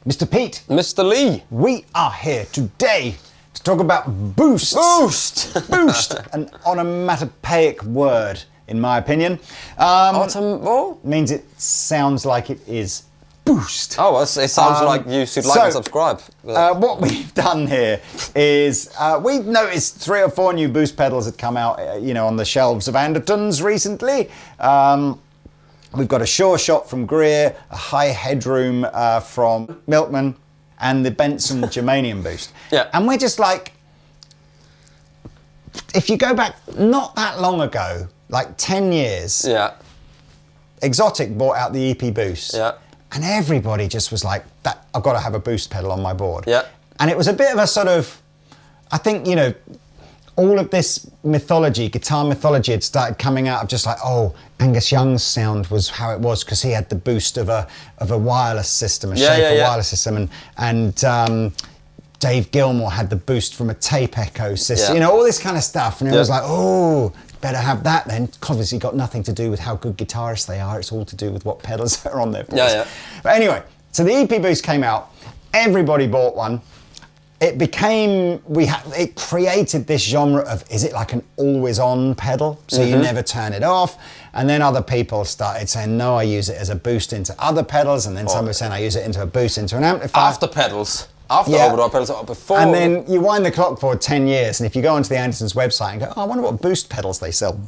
Mr. Pete. Mr. Lee. We are here today to talk about boosts. Boost! Boost, an onomatopoeic word, in my opinion. Means it sounds like it is boost. Oh, it sounds like you should like and subscribe. What we've done here is we've noticed 3 or 4 new boost pedals that come out, on the shelves of Andertons recently. We've got a Sure Shot from Greer, a High Headroom from Milkman, and the Benson Germanium Boost. Yeah. And we're just like, if you go back not that long ago, like 10 years, Yeah. Xotic brought out the EP Boost. Yeah. And everybody just was like, "That I've got to have a boost pedal on my board." Yeah. And it was a bit of a sort of, I think, all of this mythology, guitar mythology had started coming out of just like, oh, Angus Young's sound was how it was because he had the boost of a wireless system, a Schaefer wireless system, and Dave Gilmour had the boost from a tape echo system, all this kind of stuff. And it was like, oh, better have that then. Obviously got nothing to do with how good guitarists they are. It's all to do with what pedals are on their boards. Yeah. But anyway, so the EP Boost came out. Everybody bought one. It became, it created this genre of, is it like an always-on pedal? So you never turn it off. And then other people started saying, no, I use it as a boost into other pedals. And then some were saying, I use it into a boost into an amplifier. After pedals. After overdrive pedals, before. And then you wind the clock forward 10 years, and if you go onto the Andertons website and go, oh, I wonder what boost pedals they sell.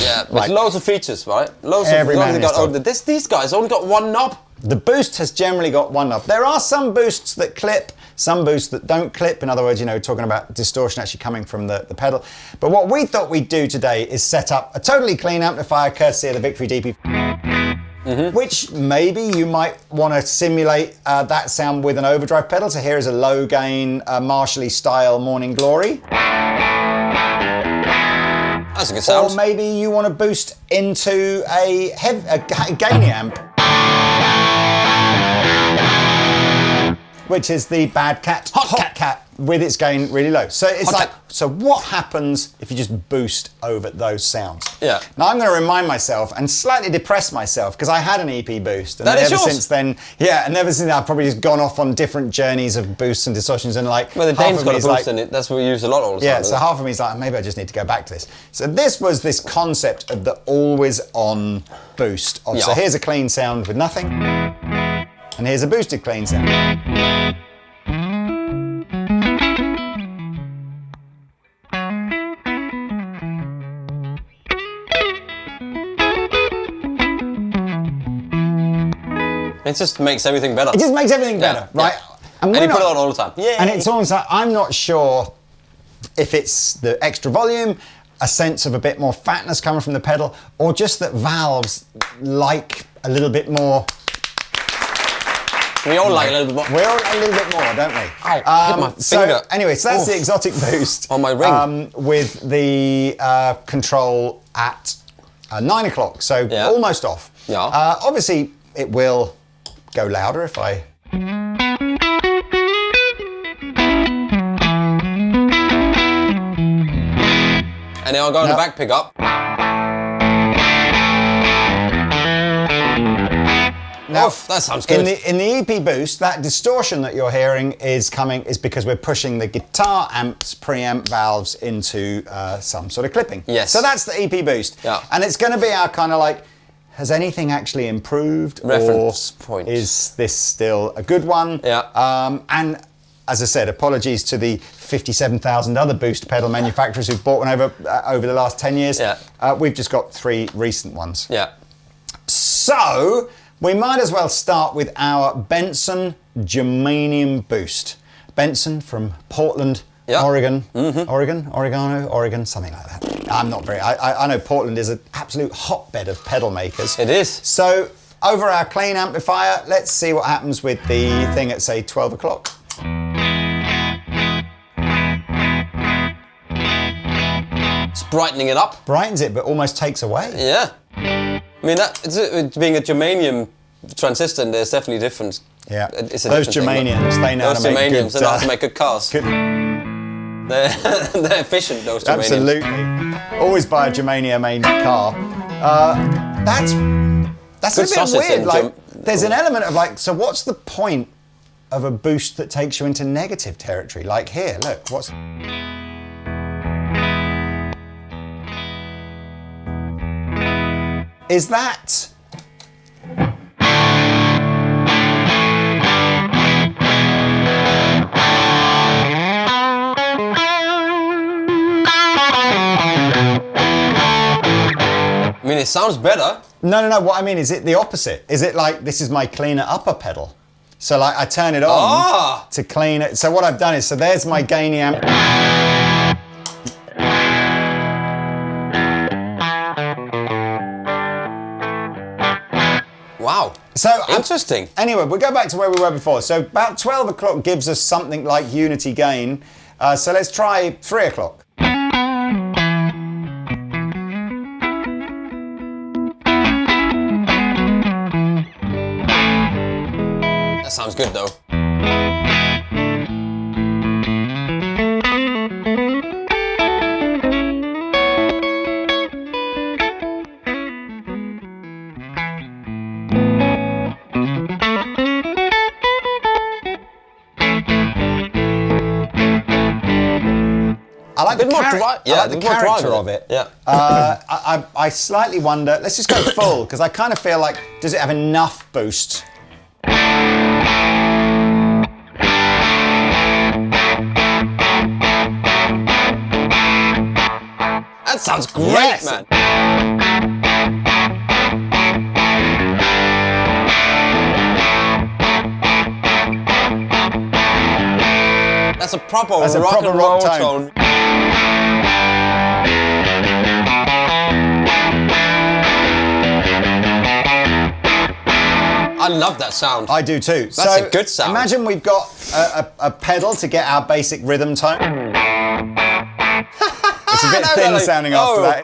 Yeah, with loads of features, right? These guys only got one knob. The boost has generally got one knob. There are some boosts that clip, some boosts that don't clip. In other words, talking about distortion actually coming from the pedal. But what we thought we'd do today is set up a totally clean amplifier courtesy of the Victory DP. Which maybe you might want to simulate that sound with an overdrive pedal. So here is a low gain Marshall style Morning Glory. That's a good sound. Or maybe you want to boost into a gain amp, which is the Bad Cat Hot Cat with its gain really low. So it's so what happens if you just boost over those sounds? Yeah. Now I'm going to remind myself and slightly depress myself because I had an EP Boost. And since then, I've probably just gone off on different journeys of boosts and distortions and like. Well, the Dane's got a boost in it. That's what we use a lot all the time. Yeah, so half of me is like, maybe I just need to go back to this. So this was this concept of the always-on boost. So here's a clean sound with nothing. And here's a boosted clean sound. It just makes everything better. It just makes everything better, right? Yeah. And you put it on all the time. Yeah. And it's almost like, I'm not sure if it's the extra volume, a sense of a bit more fatness coming from the pedal, or just that valves like a little bit more. We all like a little bit more. We all like a little bit more, don't we? Hit my finger. Anyway, so that's the Xotic Boost. On my ring. With the control at 9 o'clock, so almost off. Yeah. Obviously, it will go louder if I... And now I'll go on the back pickup. Now, that sounds good. In the EP Boost, that distortion that you're hearing is because we're pushing the guitar amps, preamp valves into some sort of clipping. Yes. So that's the EP Boost. Yeah. And it's going to be our kind of like, has anything actually improved? Reference point. Is this still a good one? Yeah. And as I said, apologies to the 57,000 other boost pedal manufacturers who've bought one over the last 10 years. Yeah. We've just got 3 recent ones. Yeah. So we might as well start with our Benson Germanium Boost. Benson from Portland, Oregon. Oregon, something like that. I'm not very... I know Portland is an absolute hotbed of pedal makers. It is. So over our clean amplifier, let's see what happens with the thing at, say, 12 o'clock. It's brightening it up. Brightens it, but almost takes away. Yeah. I mean, being a germanium transistor, there's definitely difference. Yeah. It's those germaniums, they know how to make good... They know how to make good cars. They're efficient, those germaniums. Absolutely. Always buy a germanium-made car. That's a bit weird. Like, there's an element of like, so what's the point of a boost that takes you into negative territory. Like here, look, what's... Is that... I mean, it sounds better. No. What I mean, is it the opposite? Is it like, this is my cleaner upper pedal? So like, I turn it on to clean it. So what I've done is, so there's my gainy amp. Wow. So interesting. Anyway, we'll go back to where we were before. So about 12 o'clock gives us something like unity gain. So let's try 3 o'clock. That sounds good though. I like the character of it. Yeah. I slightly wonder, let's just go full, because I kind of feel like, does it have enough boost? That sounds great, yes. man. That's a proper rock and roll tone. I love that sound. I do too. That's a good sound. Imagine we've got a pedal to get our basic rhythm tone. It's a bit thin sounding after that.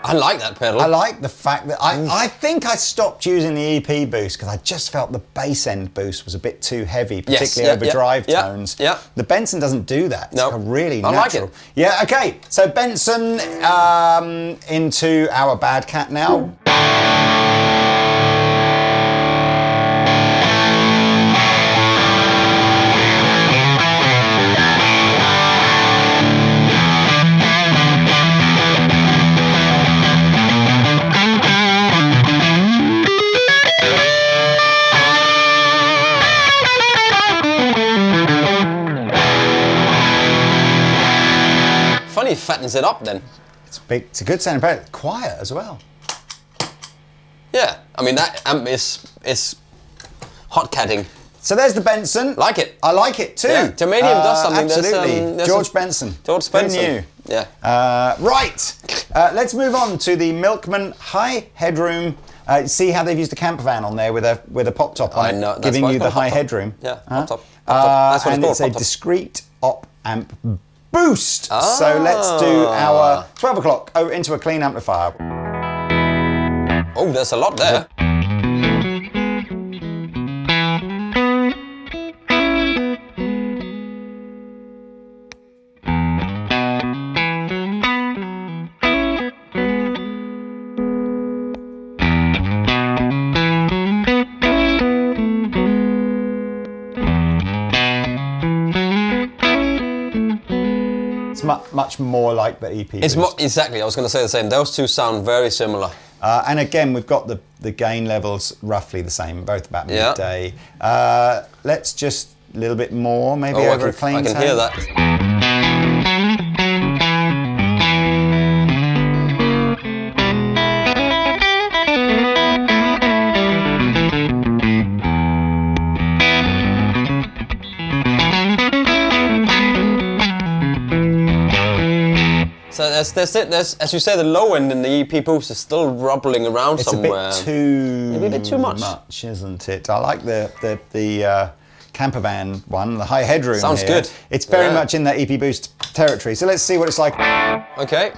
I like that pedal. I like the fact that I think I stopped using the EP boost because I just felt the bass end boost was a bit too heavy, particularly over drive tones. Yeah. The Benson doesn't do that. It's like a really natural. I like it. Yeah, okay. So Benson into our Bad Cat now. Funny, fattens it up then. It's big. It's a good sounding pedal. Quiet as well. Yeah, I mean that amp is hot catting. So there's the Benson. Like it. I like it too. Yeah, Germanium does something. Absolutely. There's George Benson. George Benson. Who knew? Yeah. Right. Let's move on to the Milkman High Headroom. See how they've used a camper van on there with a pop top on it, giving you the high headroom. Yeah, pop top. That's what and it's called. It's a discrete op amp boost. So let's do our 12 o'clock into a clean amplifier. Oh, there's a lot there. Much more like the EP. It's exactly. I was going to say the same. Those two sound very similar. And again, we've got the gain levels roughly the same, both about midday. Let's just a little bit more, maybe over a clean tone. I can hear that. So there's, as you say, the low end in the EP boost is still rubbling around somewhere. It's a bit too maybe a bit too much, isn't it? I like the camper van one, the High Headroom. Sounds here. good. It's very much in that EP Boost territory. So let's see what it's like. Okay.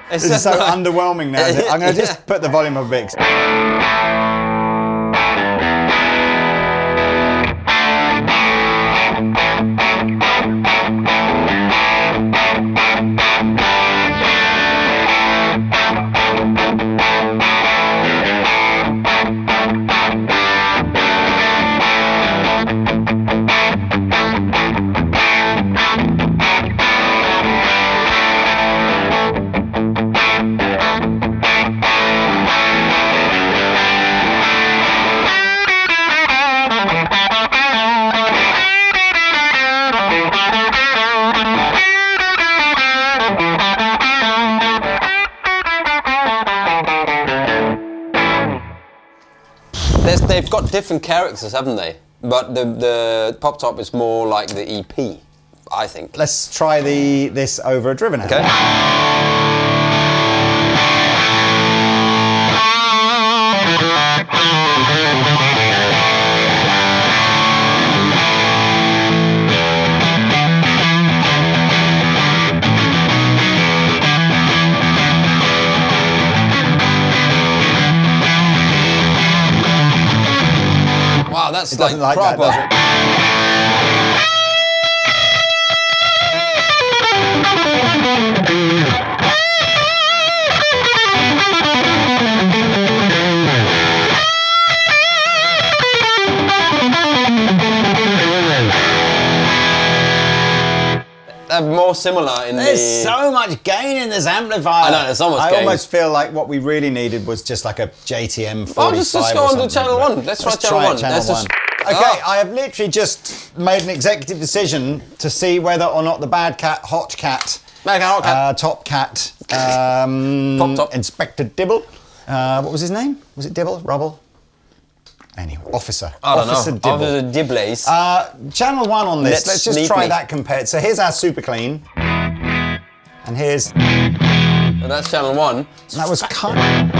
This is so underwhelming now. I'm going to just put the volume up a bit. They've got different characters, haven't they? But the Pop Top is more like the EP, I think. Let's try this over a driven amp. Okay. Wow, that's like proper. They're more similar in There's so much gain in this amplifier. I know, there's so much I gain. almost feel like what we really needed was just like a JTM 45 Oh, just go on to channel 1. Let's try channel 1. Channel 1. Okay, I have literally just made an executive decision to see whether or not the Bad Cat, Hot Cat, Top Cat, Pop Top, Inspector Dibble. What was his name? Was it Dibble? Rubble? Anyway, Officer. I don't Officer know. Dibble. Officer Dibbles. Channel 1 on this. Let's just try me. that compared. So here's our super clean. And here's... And that's channel 1. That was kind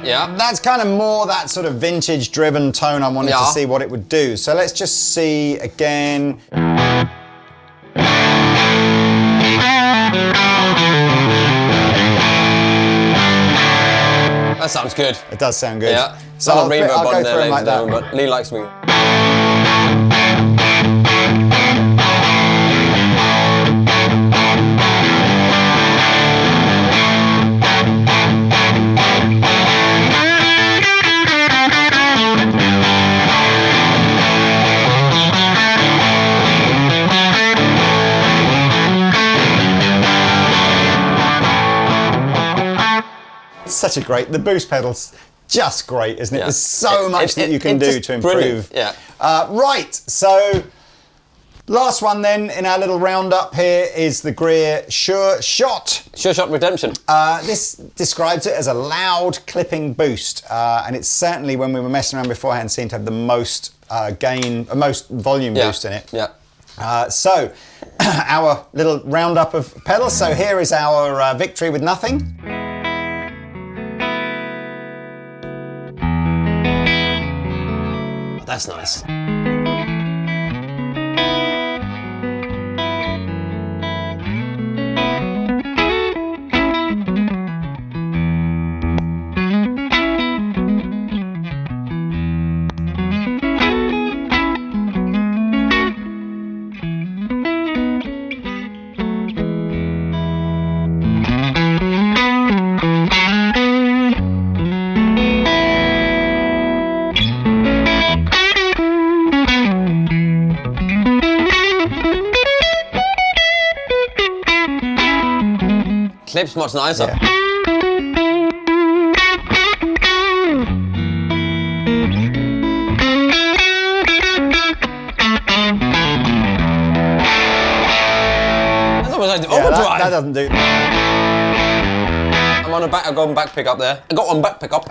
Yeah. That's kind of more that sort of vintage driven tone I wanted to see what it would do. So let's just see again. That sounds good. It does sound good. Yeah. So Some reverb I'll on go there, through 'em ladies like and that. gentlemen, but Lee likes me. Such a great, the boost pedal's just great, isn't it? Yeah. There's so much that you can do to improve. Brilliant. Yeah. Right, so last one then in our little roundup here is the Greer Sure Shot. Sure Shot Redemption. This describes it as a loud clipping boost, and it's certainly, when we were messing around beforehand, seemed to have the most most volume boost in it. Yeah. So, our little roundup of pedals. So here is our Victory with Nothing. Oh, that's nice. Clips much nicer. Yeah. That's almost like the overdrive. That doesn't do. I'm on a back. I got one back pickup there. I got one back pickup.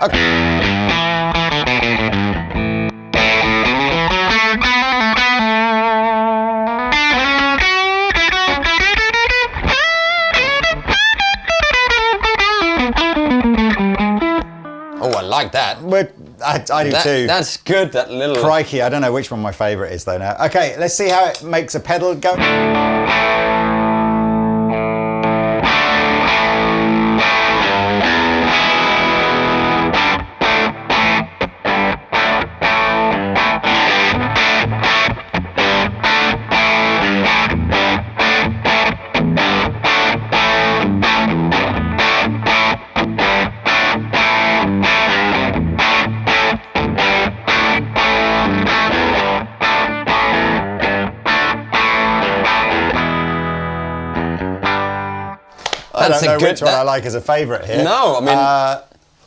like that. I do too. That's good, that little... Crikey, I don't know which one my favourite is though now. Okay, let's see how it makes a pedal go. I don't know which one I like as a favourite here. No, I mean...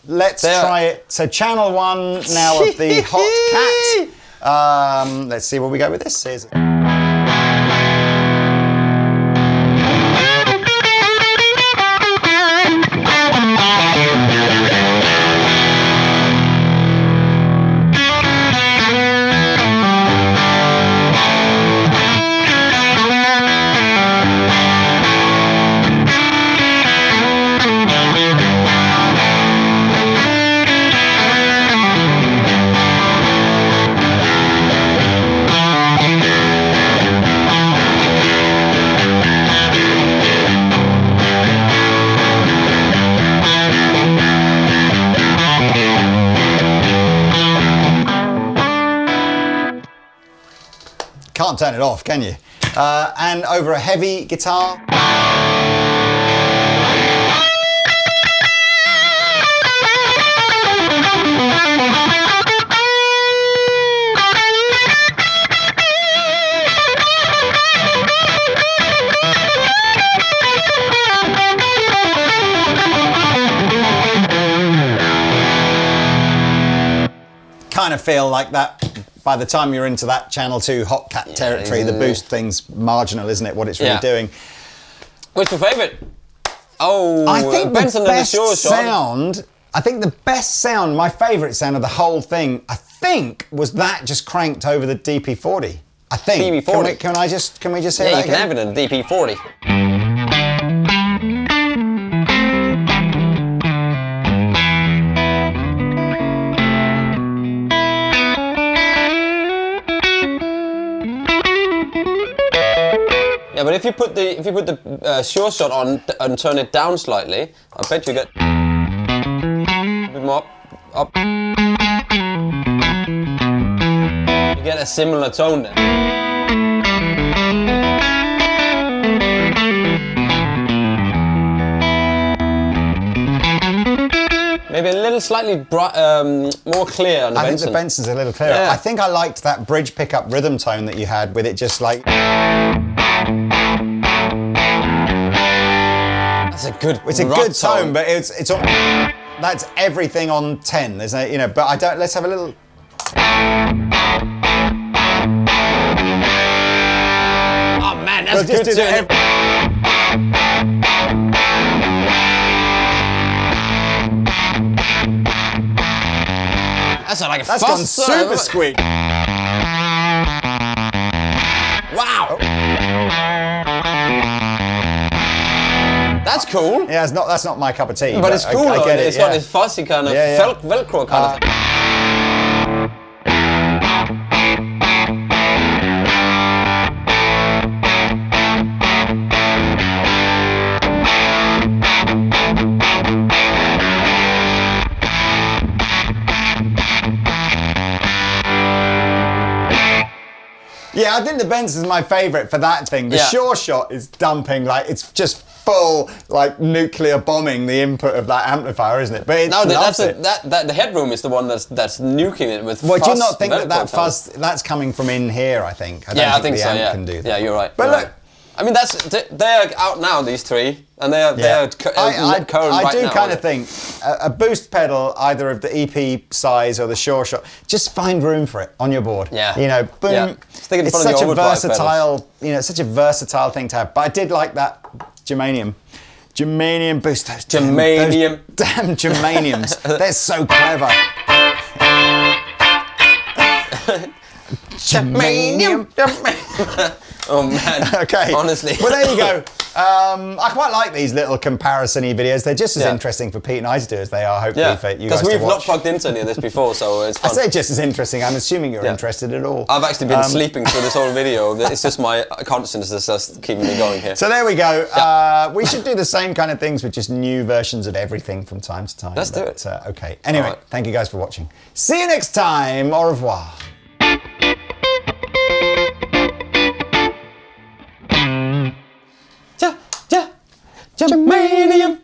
let's try it. So channel 1 now of the Hot Cat. Let's see where we go with this. Here's Can't turn it off, can you? And over a heavy guitar. Kind of feel like that. By the time you're into that Channel 2 Hot Cat territory, the boost thing's marginal, isn't it? What it's really doing. What's your favourite? Oh, I think Benson the best Sure Shot. sound. I think the best sound, my favourite sound of the whole thing, I think, was that just cranked over the DP40. I think. DP40. Can we just hear that Yeah, you can again? have it in a DP40. Yeah, but if you put the Sure Shot on and turn it down slightly, I bet you get a bit more up. You get a similar tone then. Maybe a little slightly more clear on the Benson. I think the Benson's a little clearer. Yeah. I think I liked that bridge pickup rhythm tone that you had with it just like... That's a good. It's a good tone, but it's all, that's everything on 10. There's no, you know, but I don't. Let's have a little. Oh man, that's We'll just good do too. That's like a That's fuzz gone super squeak. Wow. That's cool. Yeah, that's not my cup of tea. But it's cool. I get it. It's got this fuzzy kind of Velcro kind of thing. Yeah, I think the Benson's my favourite for that thing. The Sure Shot is dumping, like, it's just full, like, nuclear bombing the input of that amplifier, isn't it? But it loves it. The headroom is the one that's nuking it with Well, fuzz. do you not think Velcro that fuzz, that's coming from in here, I think? I think so, the amp yeah. can do that. Yeah, you're right. But you're look, right. I mean, they're out now, these three, and they're current right now. I do kind of think a boost pedal, either of the EP size or the Sure Shot, just find room for it on your board. Yeah. You know, boom. Yeah. Stick it in It's front of such the a overdrive versatile, you know, such a versatile thing to have. But I did like that Germanium Boost. Those Germanium. Damn Germaniums. They're so clever. Oh man. Okay. Honestly. Well, there you go. I quite like these little comparison-y videos. They're just as Yeah. interesting for Pete and I to do as they are, hopefully, for you guys Because to we've not watch. plugged into any of this before, so it's I fun. say just as interesting. I'm assuming you're interested at all. I've actually been sleeping through this whole video. It's just my consciousness that's just keeping me going here. So there we go. We should do the same kind of things with just new versions of everything from time to time. Let's do it. Okay. Anyway, Right. thank you guys for watching. See you next time. Au revoir. Germanium.